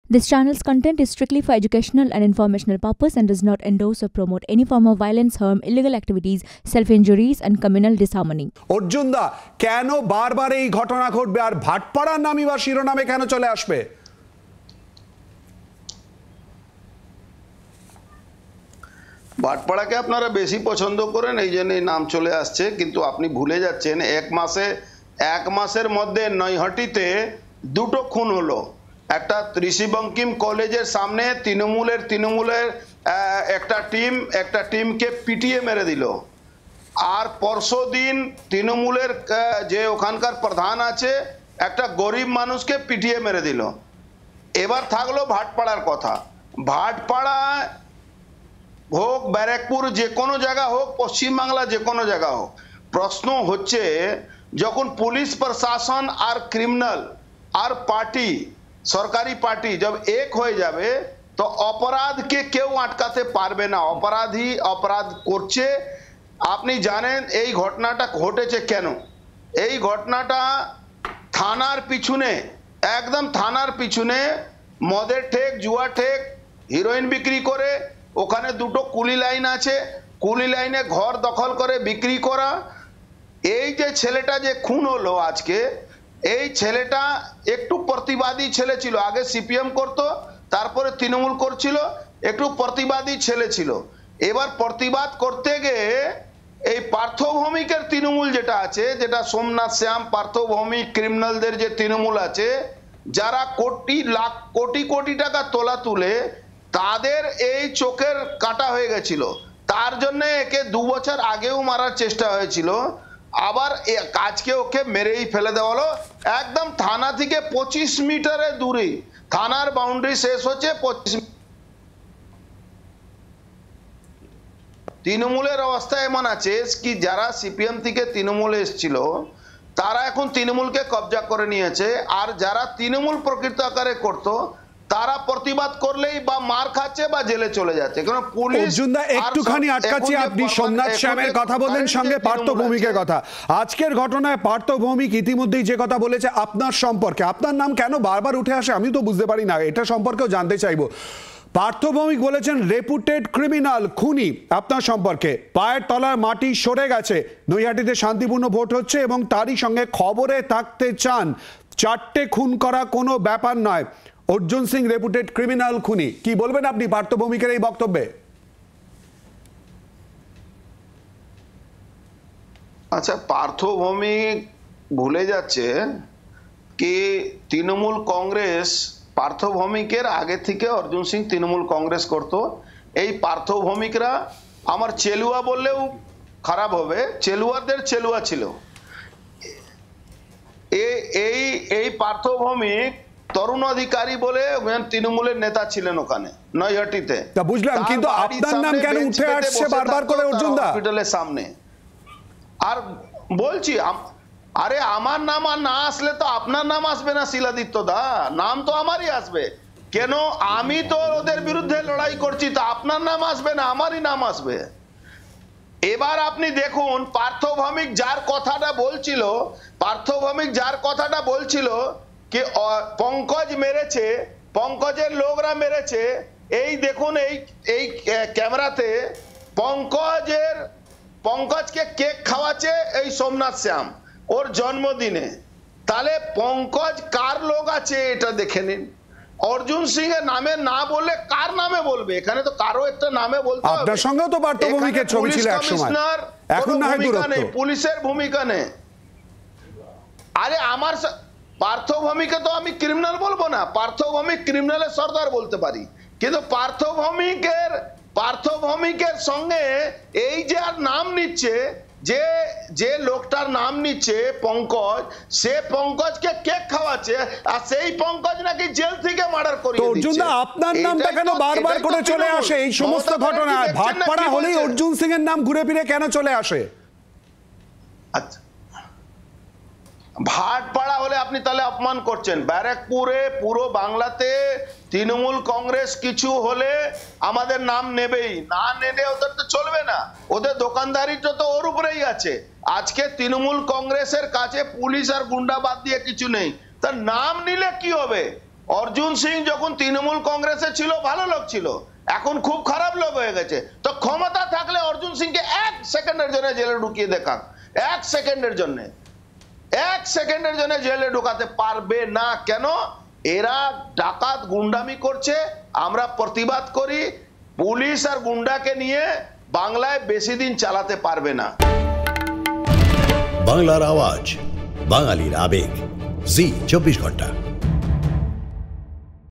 This channel's content is strictly for educational and informational purpose and does not endorse or promote any form of violence, harm, illegal activities, self-injuries and communal disharmony. Arjun দা, কেন বারবার এই ঘটনা ঘটবে আর ভাটপাড়ার নামই বা শিরোনামে কেন চলে আসবে? ভাটপাড়াকে আপনারা বেশি পছন্দ করেন, এই জন্যই নাম চলে আসছে। কিন্তু আপনি ভুলে যাচ্ছেন এক মাসের মধ্যে নৈহাটিতে দুটো খুন হলো। একটা ঋষি বঙ্কিম কলেজের সামনে তৃণমূলের একটা টিমকে পিটিয়ে মেরে দিল। আর পরশুদিন তৃণমূলের যে ওখানকার প্রধান আছে একটা গরিব মানুষকে পিটিয়ে মেরে দিল। এবার থাকলো ভাটপাড়ার কথা। ভাটপাড়া হোক, ব্যারাকপুর, যে কোনো জায়গা হোক, পশ্চিমবাংলা যে কোনো জায়গা হোক, প্রশ্ন হচ্ছে যখন পুলিশ প্রশাসন আর ক্রিমিনাল আর পার্টি, সরকারি পার্টি जब एक হয়ে যাবে তো অপরাধকে কেউ আটকাতে পারবে না। অপরাধী অপরাধ করছে। আপনি জানেন এই ঘটনাটা ঘটেছে কেন? এই ঘটনাটা থানার পিছনে, একদম থানার পিছনে মদের ঠেক, জুয়া ঠেক, হিরোইন বিক্রি করে, ওখানে দুটো কুলি লাইন আছে, কুলি লাইনে ঘর দখল করে বিক্রি করা। এই যে ছেলেটা যে খুন হলো আজকে, এই ছেলেটা একটু প্রতিবাদী ছেলে ছিল। আগে সিপিএম করতো, তারপরে তৃণমূল করছিল, একটু প্রতিবাদী ছেলে ছিল। এবার প্রতিবাদ করতে গিয়ে এই পার্থভৌমিকের তৃণমূল যেটা আছে, যেটা সোমনাথ শ্যাম, পার্থভৌমিক, ক্রিমিনালদের যে তৃণমূল আছে, যারা কোটি কোটি টাকা তোলা তুলে, তাদের এই চোখের কাটা হয়ে গেছিল। তার জন্য একে 2 বছর আগেও মারার চেষ্টা হয়েছিল। আবার আজকে ওকে মেরেই ফেলে দেওয়া হলো। একদম থানা থেকে 25 মিটারের দূরে, থানার বাউন্ডারি শেষ হচ্ছে 25। তৃণমূলের অবস্থা এমন আছে কি যারা সিপিএম থেকে তৃণমূলে এসেছিল তারা এখন তৃণমূলকে কবজা করে নিয়েছে। আর যারা তৃণমূল প্রকৃত আকারে করতো তারা প্রতিবাদ করলেই বা মার খাচ্ছে বা জেলে চলে যাচ্ছে। কারণ পুলিশ অর্জুনদা একটুখানি আটকাচ্ছি, আপনি সোমনাথ শ্যামের কথা বললেন, সঙ্গে পার্থভৌমিকের কথা। আজকের ঘটনায় পার্থভৌমিক ইতিমধ্যেই যে কথা বলেছে আপনার সম্পর্কে, আপনার নাম কেন বারবার উঠে আসে আমি তো বুঝতে পারি না, এটা সম্পর্কেও জানতে চাইবো। পার্থভৌমিক বলেছেন রেপুটেড ক্রিমিনাল, খুনি আপনার সম্পর্কে, পায়ের তলার মাটি সরে গেছে, নৈহাটিতে শান্তিপূর্ণ ভোট হচ্ছে এবং তারই সঙ্গে খবরে থাকতে চান। 4টে খুন করা কোনো ব্যাপার নয়, অর্জুন সিং রেপুটেড ক্রিমিনাল, খুনি। কি বলবেন আপনি পার্থভৌমিকের এই বক্তব্যে? আচ্ছা, পার্থভৌমিক ভুলে যাচ্ছে কি তৃণমূল কংগ্রেস, পার্থভৌমিকের আগে থেকে অর্জুন সিং তৃণমূল কংগ্রেস করত। এই পার্থভৌমিকরা আমার চেলুয়া বললেও খারাপ হবে, চেলুয়াদের চেলুয়া ছিল। এই পার্থভৌমিক তরুণ অধিকারী বলে তৃণমূলের নেতা ছিলেন ওখানে নৈহাটিতে। বুঝলাম, কিন্তু আপনার নাম কেন উঠে আসছে বারবার করে অর্জুন দা হসপিটালের সামনে? আর বলছি, আরে আমার নাম আর না আসলে তো আপনার নাম আসবে না শিলাদিত্য দা, নাম তো আমারই আসবে। কেন? আমি তো ওদের বিরুদ্ধে লড়াই করছি, তো আপনার নাম আসবে না, আমারই নাম আসবে। এবার আপনি দেখুন পার্থভৌমিক যার কথাটা বলছিল कि पंकज मेरेছে, पंकजेर लोकरा मेरेছে। এই দেখুন এই ক্যামেরাতে पंकजকে কেক খাওয়াচ্ছে এই সোমনাথ শ্যাম ওর জন্মদিনে। তাহলে पंकज কার লোক আছে এটা দেখে নিন। অর্জুন সিং এর নামে না বললে কার নামে বলবে? এখানে তো কারো একটা নামে বলতে হবে। আপনার সঙ্গে তো পার্থভৌমিকের ছবি ছিল এক সময়, এখন না হয় দূরত্ব নেই, পুলিশের ভূমিকা নেই। আরে আমার পার্থভৌমিকে তো আমি ক্রিমিনাল বলবো না, পার্থভৌমিক ক্রিমিনালের সর্দার বলতে পারি। কিন্তু পার্থভৌমিকের সঙ্গে এই যে আর নাম নিচ্ছে, যে লোকটার নাম নিচ্ছে পঙ্কজ, সে পঙ্কজকে কেক খাওয়াচ্ছে আর সেই পঙ্কজ নাকি জেল থেকে মার্ডার করিয়ে দিচ্ছে। অর্জুন দা আপনার নামটা কেন বারবার করে চলে আসে এই সমস্ত ঘটনায়? ভাটপাড়া হলেই অর্জুন সিং এর নাম ঘুরে ফিরে কেন চলে আসে? আচ্ছা, ভাটপাড়া হলে আপনি তাহলে অপমান করছেন। ব্যারাকপুরে পুরো বাংলাতে তৃণমূল কংগ্রেস কিছু হলে আমাদের নাম নেবেই, না নেবে ওদের তো চলবে না, ওদের দোকানদারিটা তো ওর উপরেই আছে। আজকে তৃণমূল কংগ্রেসের কাছে পুলিশ আর গুন্ডা বাদ দিয়ে কিছু নেই, তার নাম নিলে কি হবে? অর্জুন সিং যখন তৃণমূল কংগ্রেসে ছিল ভালো লোক ছিল, এখন খুব খারাপ লোক হয়ে গেছে। তো ক্ষমতা থাকলে অর্জুন সিংকে 1 সেকেন্ডের জন্য জেলে ঢুকিয়ে দেখান, 1 সেকেন্ডের জন্য, 1 সেকেন্ডের জন্য জেলে ঢুকাতে পারবে না। কেন? এরা ডাকাত গুন্ডামি করছে, আমরা প্রতিবাদ করি। পুলিশ আর গুন্ডাকে নিয়ে বাংলায় বেশি দিন চালাতে পারবে না। বাংলার আওয়াজ, বাঙালির আবেগ, জি 24 ঘন্টা।